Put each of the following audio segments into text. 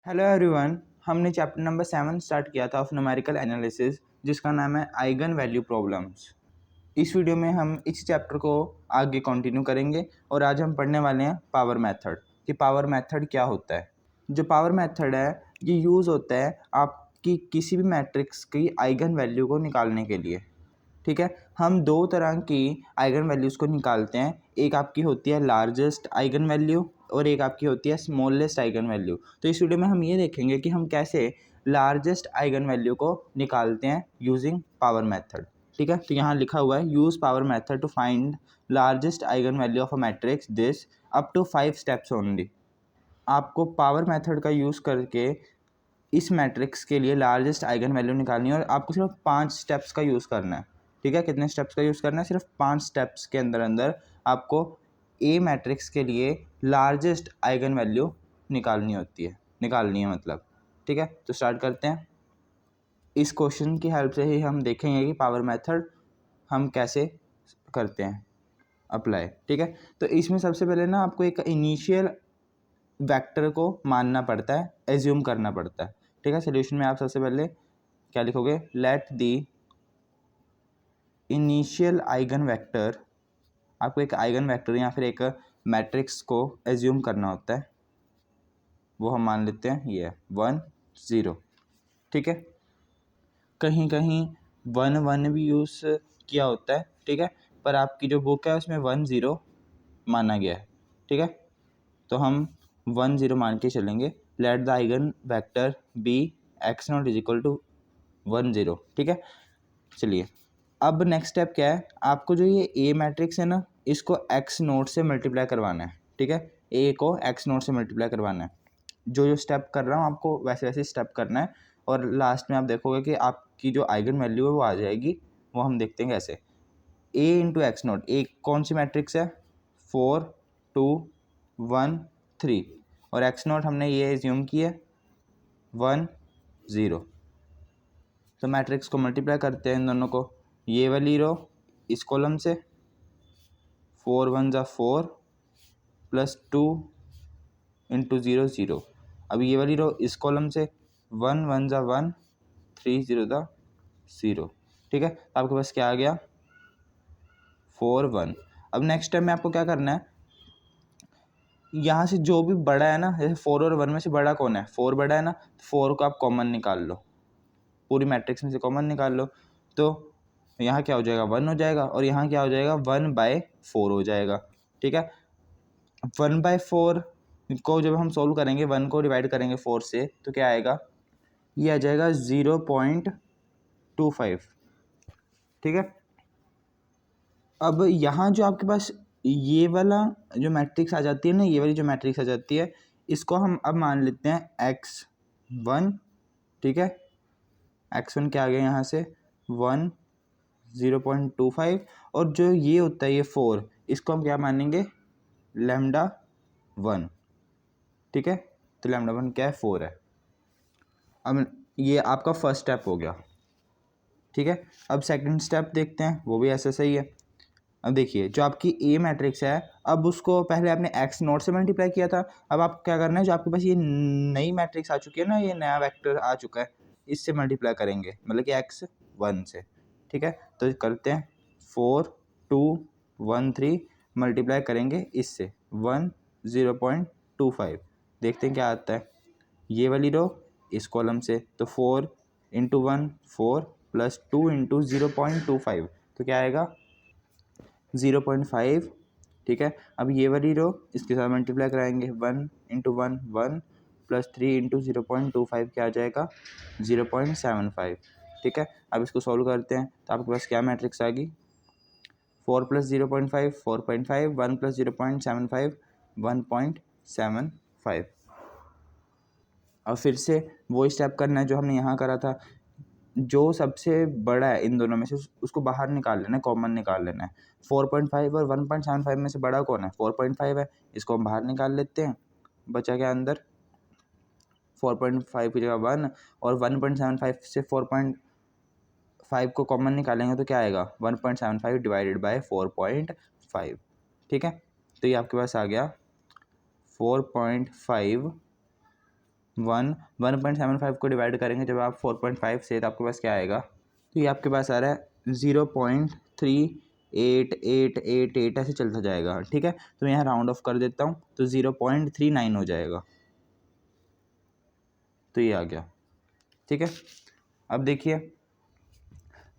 Hello everyone, हमने chapter number 7 start किया था ऑफ न्यूमेरिकल एनालिसिस, जिसका नाम है आइगन वैल्यू प्रॉब्लम्स। इस वीडियो में हम इस चैप्टर को आगे कंटिन्यू करेंगे और आज हम पढ़ने वाले हैं पावर मेथड कि पावर मेथड क्या होता है। जो पावर मेथड है ये यूज़ होता है आपकी किसी भी मैट्रिक्स की आइगन वैल्यू को निकालने के लिए। ठीक है, हम दो तरह की आइगन वैल्यूज़ को निकालते हैं। एक आपकी होती है लार्जेस्ट आइगन वैल्यू और एक आपकी होती है स्मॉलेस्ट आइगन वैल्यू। तो इस वीडियो में हम ये देखेंगे कि हम कैसे लार्जेस्ट आइगन वैल्यू को निकालते हैं यूजिंग पावर मेथड। ठीक है, तो यहाँ लिखा हुआ है use power method to find largest eigenvalue of a matrix this up to 5 steps only. आपको पावर मेथड का यूज़ करके इस मैट्रिक्स के लिए लार्जेस्ट आइगन वैल्यू निकालनी है और आपको सिर्फ 5 स्टेप्स का यूज़ करना है। ठीक है, कितने स्टेप्स का यूज़ करना है? सिर्फ 5 स्टेप्स के अंदर अंदर आपको ए मैट्रिक्स के लिए लार्जेस्ट आइगन वैल्यू निकालनी है मतलब। ठीक है, तो स्टार्ट करते हैं। इस क्वेश्चन की हेल्प से ही हम देखेंगे कि पावर मेथड हम कैसे करते हैं अप्लाई। ठीक है, तो इसमें सबसे पहले ना आपको एक इनिशियल वेक्टर को मानना पड़ता है, एज्यूम करना पड़ता है। ठीक है, सोल्यूशन में आप सबसे पहले क्या लिखोगे? Let the initial eigen vector. आपको एक आइगन वेक्टर या फिर एक मैट्रिक्स को एज्यूम करना होता है, वो हम मान लेते हैं ये 1 0। ठीक है, कहीं कहीं 1 1 भी यूज़ किया होता है। ठीक है, पर आपकी जो बुक है उसमें 1 0 माना गया है। ठीक है, तो हम 1 0 मान के चलेंगे। Let the eigenvector be x not is equal to 1 0। ठीक है, चलिए अब नेक्स्ट स्टेप क्या है? आपको जो ये ए मैट्रिक्स है ना, इसको एक्स नोट से मल्टीप्लाई करवाना है। ठीक है, ए को एक्स नोट से मल्टीप्लाई करवाना है। जो जो स्टेप कर रहा हूँ आपको वैसे वैसे स्टेप करना है और लास्ट में आप देखोगे कि आपकी जो आइगन वैल्यू है वो आ जाएगी। वो हम देखते हैं कैसे। ए इंटू एक्स नोट, ए कौन सी मैट्रिक्स है? 4 2 1 3 और एक्स नोट हमने ये एज्यूम की है 1 0। तो मैट्रिक्स को मल्टीप्लाई करते हैं इन दोनों को। ये वाली रो इस कॉलम से 4 1 ज़ा 4 प्लस 2 इंटू 0 0। अब ये वाली रो इस कॉलम से 1 1 ज़ा 1 3 0 ज़ा 0। ठीक है, आपके पास क्या आ गया? 4 1। अब नेक्स्ट टाइम में आपको क्या करना है? यहाँ से जो भी बड़ा है ना, जैसे 4 और 1 में से बड़ा कौन है? 4 बड़ा है ना, 4 को आप कॉमन निकाल लो, पूरी मैट्रिक्स में से कॉमन निकाल लो। तो यहाँ क्या हो जाएगा? 1 हो जाएगा और यहाँ क्या हो जाएगा? 1/4 हो जाएगा। ठीक है, 1/4 को जब हम सोल्व करेंगे, 1 को डिवाइड करेंगे 4 से, तो क्या आएगा? ये आ जाएगा 0.25। ठीक है, अब यहाँ जो आपके पास ये वाला जो मैट्रिक्स आ जाती है ना, ये वाली जो मैट्रिक्स आ जाती है, इसको हम अब मान लेते हैं x1। ठीक है, x1 क्या आ गया यहाँ से? 1 0.25 और जो ये होता है ये 4, इसको हम क्या मानेंगे? लैम्डा 1। ठीक है, तो लैम्डा 1 क्या है? 4 है। अब ये आपका फर्स्ट स्टेप हो गया। ठीक है, अब सेकंड स्टेप देखते हैं, वो भी ऐसा सही है। अब देखिए जो आपकी ए मैट्रिक्स है, अब उसको पहले आपने एक्स नोट से मल्टीप्लाई किया था। अब आप क्या करना है, जो आपके पास ये नई मैट्रिक्स आ चुकी है ना, ये नया वेक्टर आ चुका है, इससे मल्टीप्लाई करेंगे, मतलब कि x1 से। ठीक है, तो करते हैं 4 2 1 3 मल्टीप्लाई करेंगे इससे 1 0.25। देखते हैं क्या आता है। ये वाली रो इस कॉलम से, तो 4 इंटू 1 4 प्लस 2 इंटू 0.25, तो क्या आएगा? 0.5। ठीक है, अब ये वाली रो इसके साथ मल्टीप्लाई कराएंगे, 1 इंटू 1 1 प्लस 3 इंटू 0.25 क्या आ जाएगा? 0.75। ठीक है, अब इसको सॉल्व करते हैं, तो आपके पास क्या मैट्रिक्स आ गई? 4 प्लस 0.5 4.5, 1 प्लस 0.75 1.75। अब फिर से वो स्टेप करना है जो हमने यहाँ करा था। जो सबसे बड़ा है इन दोनों में से उसको बाहर निकाल लेना है, कॉमन निकाल लेना है। 4.5 और 1.75 में से बड़ा कौन है? 4.5 है, इसको हम बाहर निकाल लेते हैं। बचा क्या अंदर? 4.5 की जगह 1 और 1.75 से 4.5 को कॉमन निकालेंगे तो क्या आएगा? 1.75 डिवाइडेड बाय 4.5। ठीक है, तो ये आपके पास आ गया 4.5 1.75 को डिवाइड करेंगे जब आप 4.5 से, तो आपके पास क्या आएगा, तो ये आपके पास आ रहा है 0.3888 ऐसे चलता जाएगा। ठीक है, तो मैं यहाँ राउंड ऑफ कर देता हूँ, तो 0.39 हो जाएगा, तो ये आ गया। ठीक है, अब देखिए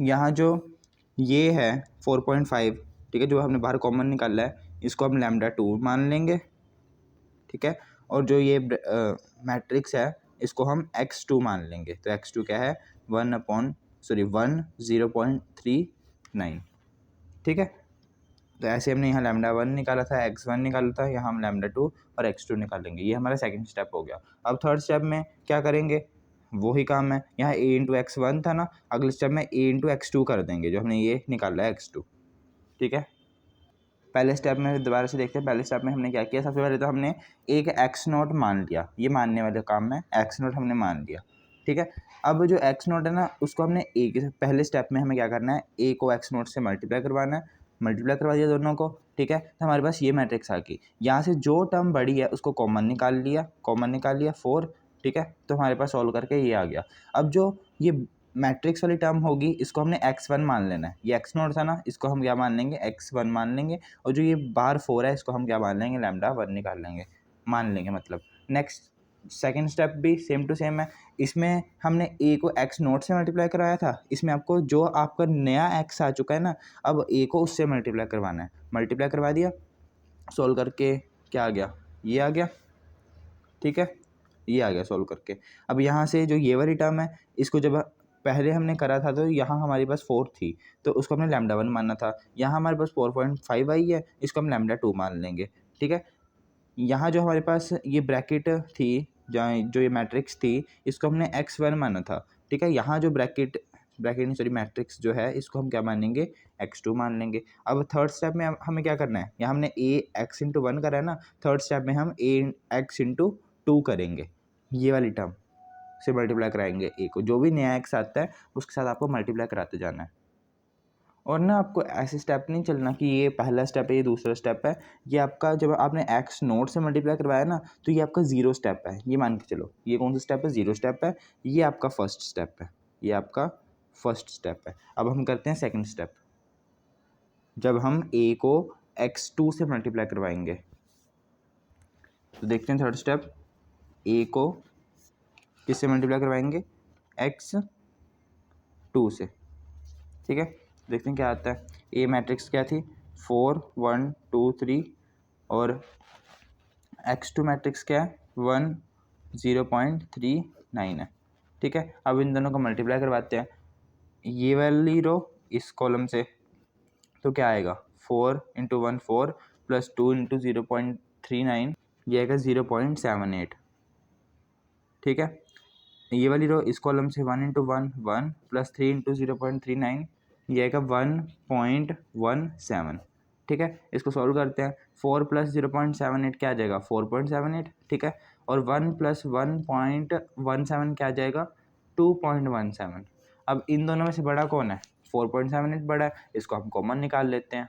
यहाँ जो ये है 4.5, ठीक है, जो हमने बाहर कॉमन निकाला है, इसको हम λ2 मान लेंगे। ठीक है, और जो ये मैट्रिक्स है इसको हम x2 मान लेंगे, तो x2 क्या है 0.39। ठीक है, तो ऐसे हमने यहाँ λ1 निकाला था, x1 निकाला था, यहाँ हम λ2 और x2 निकालेंगे। ये हमारा सेकंड स्टेप हो गया। अब थर्ड स्टेप में क्या करेंगे, वही काम है, यहाँ a इंटू x1 था ना, अगले स्टेप में a इंटू x2 कर देंगे, जो हमने ये निकाला है x2। ठीक है, पहले स्टेप में दोबारा से देखते हैं। पहले स्टेप में हमने क्या किया, सबसे पहले तो हमने एक एक्स नोट मान लिया, ये मानने वाले काम में एक्स नोट हमने मान लिया। ठीक है, अब जो एक्स नोट है ना, उसको हमने ए के पहले स्टेप में हमें क्या करना है, ए को एक्स नोट से मल्टीप्लाई करवाना है, मल्टीप्लाई करवा दिया दोनों को। ठीक है, तो हमारे पास ये मैट्रिक्स आ गई। यहाँ से जो टर्म बड़ी है उसको कॉमन निकाल लिया, 4। ठीक है, तो हमारे पास सॉल्व करके ये आ गया। अब जो ये मैट्रिक्स वाली टर्म होगी, इसको हमने x1 मान लेना है। ये x नोट था ना, इसको हम क्या मान लेंगे, x1 मान लेंगे, और जो ये बाहर 4 है इसको हम क्या मान लेंगे, λ1 निकाल लेंगे, मान लेंगे मतलब। नेक्स्ट सेकेंड स्टेप भी सेम टू सेम है। इसमें हमने a को x नोट से मल्टीप्लाई करवाया था, इसमें आपको जो आपका नया x आ चुका है ना, अब a को उससे मल्टीप्लाई करवाना है। मल्टीप्लाई करवा दिया, सोल्व करके क्या आ गया, ये आ गया। ठीक है, ये आ गया सोल्व करके। अब यहाँ से जो ये वाली टर्म है, इसको जब पहले हमने करा था तो यहाँ हमारे पास 4 थी, तो उसको हमने λ1 मानना था। यहाँ हमारे पास 4.5 आई है, इसको हम λ2 मान लेंगे। ठीक है, यहाँ जो हमारे पास ये ब्रैकेट थी, जहाँ जो ये मैट्रिक्स थी, इसको हमने x1 माना था। ठीक है, यहाँ जो ब्रैकेट नहीं सॉरी मैट्रिक्स जो है, इसको हम क्या मानेंगे, x2 मान लेंगे। अब थर्ड स्टेप में हमें क्या करना है, यहाँ हमने a x इंटू 1 करा है ना, थर्ड स्टेप में हम a x इंटू 2 करेंगे, ये वाली टर्म से मल्टीप्लाई कराएंगे a को। जो भी नया x आता है उसके साथ आपको मल्टीप्लाई कराते जाना है। और ना आपको ऐसे स्टेप नहीं चलना कि ये पहला स्टेप है, ये दूसरा स्टेप है। ये आपका जब आपने एक्स नोट से मल्टीप्लाई करवाया ना, तो ये आपका 0 स्टेप है, ये मान के चलो। ये कौन सा स्टेप है, 0 स्टेप है। ये आपका फर्स्ट स्टेप है, ये आपका फर्स्ट स्टेप है। अब हम करते हैं सेकंड स्टेप। जब हम a को x2 से मल्टीप्लाई करवाएंगे, तो देखते हैं थर्ड स्टेप, a को किससे मल्टीप्लाई करवाएंगे, x2 से। ठीक है, देखते हैं क्या आता है। ए मैट्रिक्स क्या थी, 4 1 2 3, और x2 मैट्रिक्स क्या है, 1 0.39 है। ठीक है, अब इन दोनों को मल्टीप्लाई करवाते हैं, ये वाली रो इस कॉलम से, तो क्या आएगा, 4 इंटू 1 4 प्लस 2 इंटू 0.39, ये आएगा 0.78। ठीक है, ये वाली रो इस कॉलम से 1 इंटू 1 1 प्लस 3 इंटू 0.39, ये आएगा 1.17। ठीक है, इसको सॉल्व करते हैं। 4 प्लस 0.78 क्या आ जाएगा, 4.78। ठीक है, और 1 प्लस 1.17 क्या आ जाएगा, 2.17। अब इन दोनों में से बड़ा कौन है, 4.78 बड़ा है, इसको हम कॉमन निकाल लेते हैं।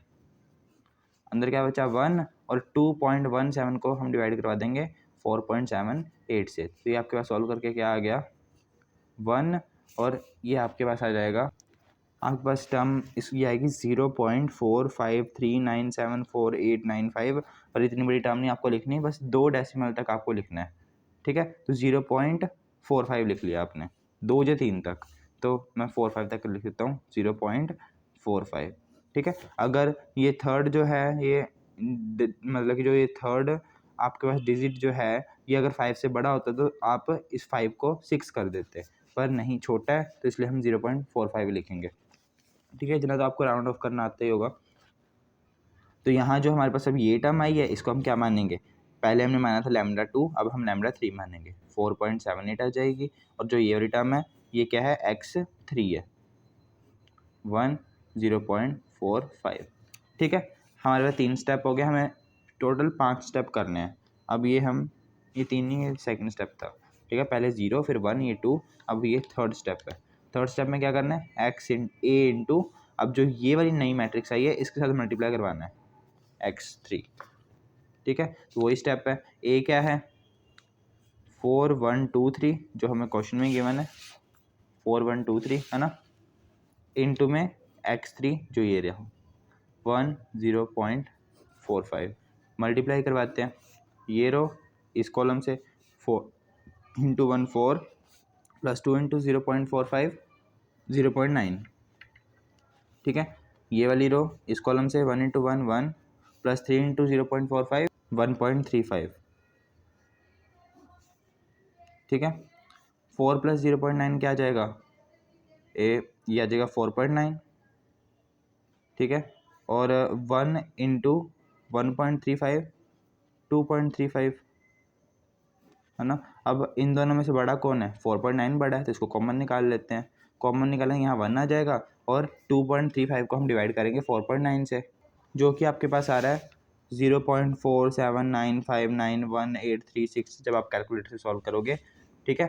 अंदर क्या बचा, 1, और 2.17 को हम डिवाइड करवा देंगे 4.78 से, तो ये आपके पास सॉल्व करके क्या आ गया, 1, और ये आपके पास आ जाएगा, आपके पास टर्म इसकी आएगी 0.453974 और इतनी बड़ी टर्म नहीं आपको लिखनी, बस 2 डेसिमल तक आपको लिखना है। ठीक है, तो 0.45 लिख लिया आपने, 2 या 3 तक, तो मैं 45 तक लिख देता हूँ, 0.45। ठीक है, अगर ये थर्ड जो है, ये मतलब कि जो ये थर्ड आपके पास डिजिट जो है, ये अगर 5 से बड़ा होता तो आप इस 5 को 6 कर देते, पर नहीं, छोटा है, तो इसलिए हम 0.45 लिखेंगे। ठीक है, इतना तो आपको राउंड ऑफ करना आता ही होगा। तो यहाँ जो हमारे पास अब ये टर्म आई है, इसको हम क्या मानेंगे, पहले हमने माना था λ2, अब हम λ3 मानेंगे, 4.78 आ जाएगी। और जो ये वाली टर्म है, ये क्या है, x3 है, 0.45। ठीक है, हमारे पास 3 स्टेप हो गए, हमें टोटल 5 स्टेप करने हैं। अब ये 3 ही सेकंड स्टेप था। ठीक है, पहले 0, फिर 1, ये 2, अब ये थर्ड स्टेप है। थर्ड स्टेप में क्या करना है, x a इंटू, अब जो ये वाली नई मैट्रिक्स आई है इसके साथ मल्टीप्लाई करवाना है, x3। ठीक है, तो वही स्टेप है। a क्या है, 4123 जो हमें क्वेश्चन में गिवन है 4123 है ना, इनटू में x3 जो ये रहा 10.45 मल्टीप्लाई करवाते हैं, ये रो इस कॉलम से 4 इंटू 1 4 प्लस 2 इंटू 0.45 0.9, ठीक है। ये वाली रो इस कॉलम से 1 इंटू 1 1 प्लस 3 इंटू 0.45 1.35, ठीक है। 4 प्लस 0.9 क्या आ जाएगा, ये आ जाएगा 4.9, ठीक है। और 1 इंटू 1.35 2.35 है ना। अब इन दोनों में से बड़ा कौन है, 4.9 बड़ा है, तो इसको कॉमन निकाल लेते हैं। कॉमन निकालेंगे, यहाँ 1 आ जाएगा और 2.35 को हम डिवाइड करेंगे 4.9 से, जो कि आपके पास आ रहा है 0.4795918336 जब आप कैलकुलेटर से सॉल्व करोगे, ठीक है।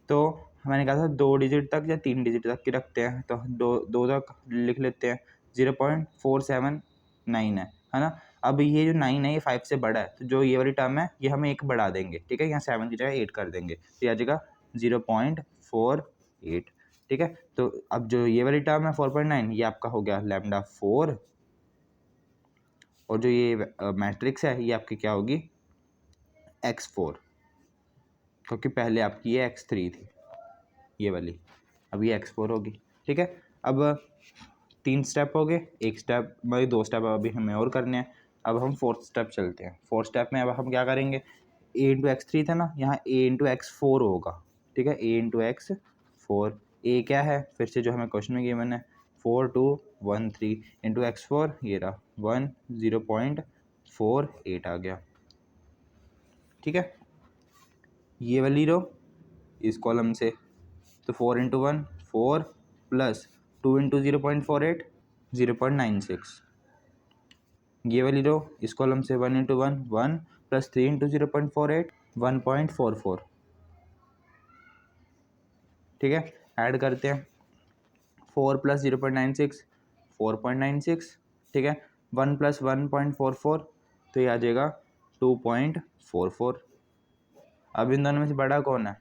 तो मैंने कहा था 2 डिजिट तक या 3 डिजिट तक की रखते हैं, तो दो तक लिख लेते हैं। 0.479 है ना। अब ये जो 9 है ये 5 से बड़ा है, तो जो ये वाली टर्म है ये हम 1 बढ़ा देंगे, ठीक है। यहाँ 7 की जगह 8 कर देंगे, तो ये आ जाएगा 0.48, ठीक है। तो अब जो ये वाली टर्म है 4.9 ये आपका हो गया लैम्डा 4, और जो ये मैट्रिक्स है ये आपकी क्या होगी x4, क्योंकि पहले आपकी ये x3 थी ये वाली, अब ये x4 होगी, ठीक है। अब 3 स्टेप हो गए, एक स्टेप मतलब 2 स्टेप अभी हमें और करने हैं। अब हम 4th स्टेप चलते हैं। 4th स्टेप में अब हम क्या करेंगे, a इंटू x3 था ना, यहाँ a इंटू x4 होगा, ठीक है। a इंटू x4, a क्या है फिर से जो हमें क्वेश्चन में गिवन है 4213 इंटू x4, ये रहा 10.48 आ गया, ठीक है। ये वाली रो इस कॉलम से, तो 4 इंटू 1 4 प्लस 2 इंटू 0.48 0.96, ये वाली रो इस कॉलम से 1 इंटू 1 1 प्लस 3 इंटू 0.48 1.44, ठीक है। ऐड करते हैं 4 प्लस 0.96 4.96, ठीक है। 1 प्लस 1.44 तो ये आ जाएगा 2.44। अब इन दोनों में से बड़ा कौन है,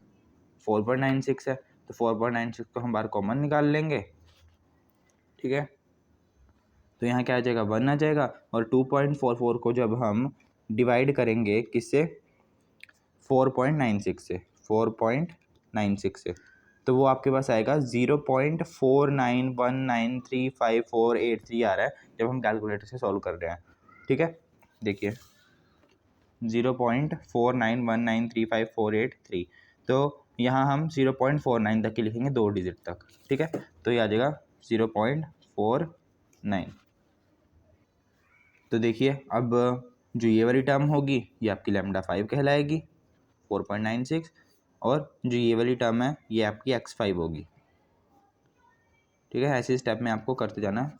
4.96 है, तो 4.96 को हम बाहर कॉमन निकाल लेंगे, ठीक है। तो यहाँ क्या आ जाएगा 1 आ जाएगा, और 2.44 को जब हम डिवाइड करेंगे किससे 4.96 से 4.96 से, तो वो आपके पास आएगा 0.49193548 आ रहा है जब हम कैलकुलेटर से सॉल्व कर रहे हैं, ठीक है। देखिए 0.49193548, तो यहाँ हम 0.49 तक की लिखेंगे 2 डिजिट तक, ठीक है। तो ये आ जाएगा 0.49। तो देखिए अब जो ये वाली टर्म होगी ये आपकी लैम्डा 5 कहलाएगी 4.96, और जो ये वाली टर्म है ये आपकी x5 होगी, ठीक है। ऐसे स्टेप में आपको करते जाना है।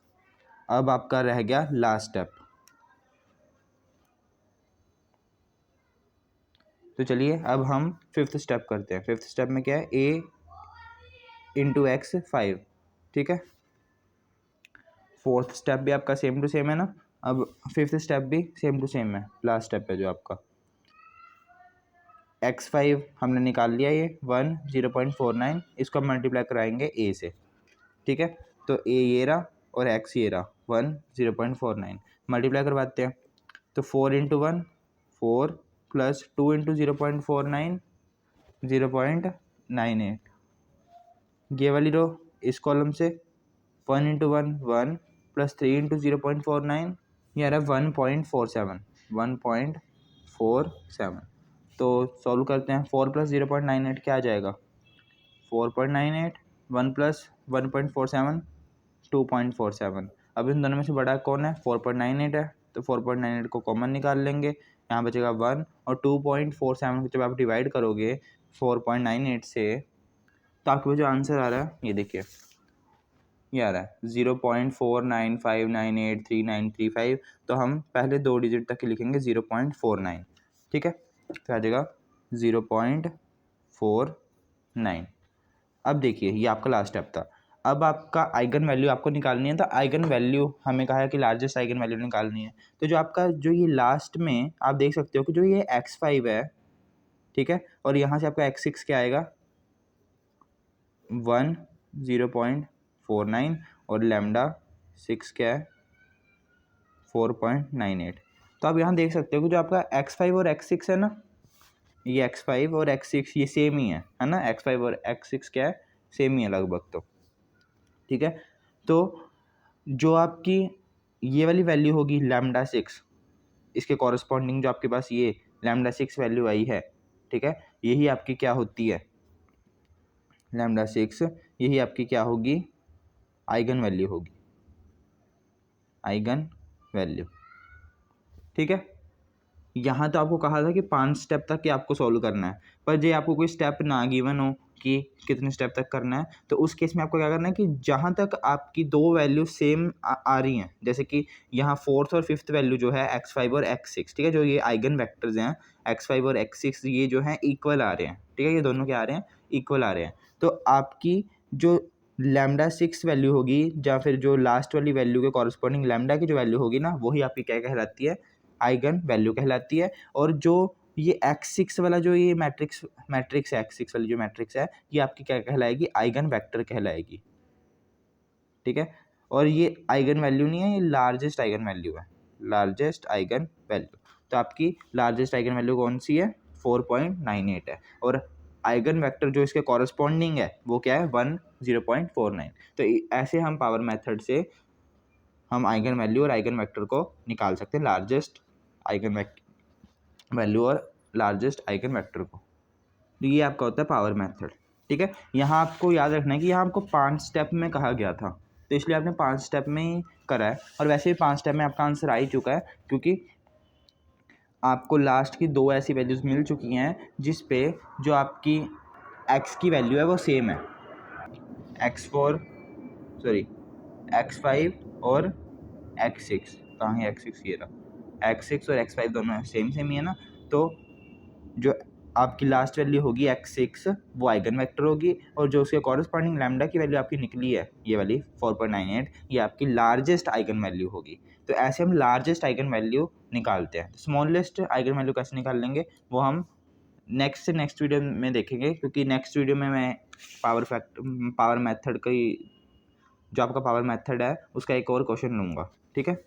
अब आपका रह गया लास्ट स्टेप, तो चलिए अब हम 5th स्टेप करते हैं। 5th स्टेप में क्या है, a इंटू x5, ठीक है। 4th स्टेप भी आपका सेम टू सेम है ना। अब 5th स्टेप भी सेम टू सेम है, लास्ट स्टेप है जो आपका x5 हमने निकाल लिया, ये 0.49, इसको हम मल्टीप्लाई कराएंगे a से, ठीक है। तो a ये रहा और x ये रहा 0.49 मल्टीप्लाई करवाते हैं, तो 4 इंटू 1 4 प्लस 2 इंटू 0.49 0.98, ये वाली रो इस कॉलम से 1 इंटू 1 1 प्लस 3 इंटू 0.49, ये आ रहा है 1.47। तो सॉल्व करते हैं, 4 प्लस 0.98 क्या आ जाएगा 4.98, 1 प्लस 1.47 2.47। अब इन दोनों में से बड़ा कौन है 4.98 है, तो 4.98 को कॉमन निकाल लेंगे, यहाँ बचेगा 1, और 2.47 को जब आप डिवाइड करोगे 4.98 से, तो आपके पास जो आंसर आ रहा है ये देखिए, ये आ रहा है 0.4959833935। तो हम पहले 2 डिजिट तक ही लिखेंगे 0.49, ठीक है। तो आ जाएगा 0.49। अब देखिए ये आपका लास्ट स्टेप था। अब आपका आइगन वैल्यू आपको निकालनी है, तो आइगन वैल्यू हमें कहा है कि लार्जेस्ट आइगन वैल्यू निकालनी है। तो जो आपका जो ये लास्ट में आप देख सकते हो कि जो ये x5 है, ठीक है। और यहाँ से आपका x6 क्या आएगा 1 0.49 और लैम्डा 6 क्या है 4.98। तो आप यहाँ देख सकते हो कि जो आपका x5 और x6 है ना, ये x5 और x6 ये सेम ही है ना, x5 और x6 क्या है सेम ही है लगभग। तो ठीक है, तो जो आपकी ये वाली वैल्यू होगी लैम्डा 6, इसके कॉरस्पॉन्डिंग जो आपके पास ये लैम्डा 6 वैल्यू आई है, ठीक है, यही आपकी क्या होती है लैम्डा 6, यही आपकी क्या होगी आइगन वैल्यू होगी, आइगन वैल्यू। ठीक है, यहाँ तो आपको कहा था कि 5 स्टेप तक ही आपको सॉल्व करना है, पर जे आपको कोई स्टेप ना गिवन हो कि कितने स्टेप तक करना है, तो उस केस में आपको क्या करना है कि जहाँ तक आपकी दो वैल्यू सेम आ रही हैं, जैसे कि यहाँ 4th और 5th वैल्यू जो है x5 और x6, ठीक है, जो ये आइगन वेक्टर्स हैं x5 और x6 ये जो हैं इक्वल आ रहे हैं, ठीक है, ये दोनों क्या आ रहे हैं इक्वल आ रहे हैं। तो आपकी जो लैम्डा 6 वैल्यू होगी या फिर जो लास्ट वाली वैल्यू के कॉरस्पॉन्डिंग लैम्डा की जो वैल्यू होगी ना, वही आपकी क्या कहलाती है आइगन वैल्यू कहलाती है। और जो ये x6 वाला जो ये मैट्रिक्स है x6 वाली जो मैट्रिक्स है, ये आपकी क्या कहलाएगी आइगन वेक्टर कहलाएगी। ठीक है, और ये आइगन वैल्यू नहीं है, ये लार्जेस्ट आइगन वैल्यू है, लार्जेस्ट आइगन वैल्यू। तो आपकी लार्जेस्ट आइगन वैल्यू कौन सी है 4.98 है, और आइगन वेक्टर जो इसके कॉरस्पॉन्डिंग है वो क्या है 0.49। तो ऐसे हम पावर मेथड से हम आइगन वैल्यू और आइगन वेक्टर को निकाल सकते हैं, लार्जेस्ट आइगन वैल्यू और लार्जेस्ट आइगन वेक्टर को। तो ये आपका होता है पावर मेथड। ठीक है, यहाँ आपको याद रखना है कि यहाँ आपको 5 स्टेप में कहा गया था, तो इसलिए आपने 5 स्टेप में ही करा है, और वैसे भी 5 स्टेप में आपका आंसर आ ही चुका है, क्योंकि आपको लास्ट की 2 ऐसी वैल्यूज़ मिल चुकी हैं जिस पे जो आपकी x की वैल्यू है वो सेम है, x5 और x6, कहाँ है x6, ये रहा, x6 और x5 दोनों सेम ही है ना। तो जो आपकी लास्ट वैल्यू होगी x6 वो आइगन वेक्टर होगी, और जो उसके कॉरस्पॉन्डिंग लैम्डा की वैल्यू आपकी निकली है ये वाली 4.98, ये आपकी लार्जेस्ट आइगन वैल्यू होगी। तो ऐसे हम लार्जेस्ट आइगन वैल्यू निकालते हैं। स्मॉलेस्ट आइगन वैल्यू कैसे निकाल लेंगे वो हम नेक्स्ट वीडियो में देखेंगे, क्योंकि नेक्स्ट वीडियो में मैं पावर मेथड का जो आपका पावर मेथड है उसका एक और क्वेश्चन लूँगा, ठीक है,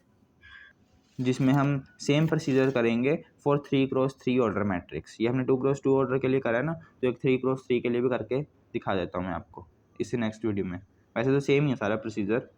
जिसमें हम सेम प्रोसीजर करेंगे फॉर 3x3 ऑर्डर मैट्रिक्स। ये हमने 2x2 ऑर्डर के लिए करा है ना, तो एक 3x3 के लिए भी करके दिखा देता हूँ मैं आपको इससे नेक्स्ट वीडियो में। वैसे तो सेम ही है सारा प्रोसीजर,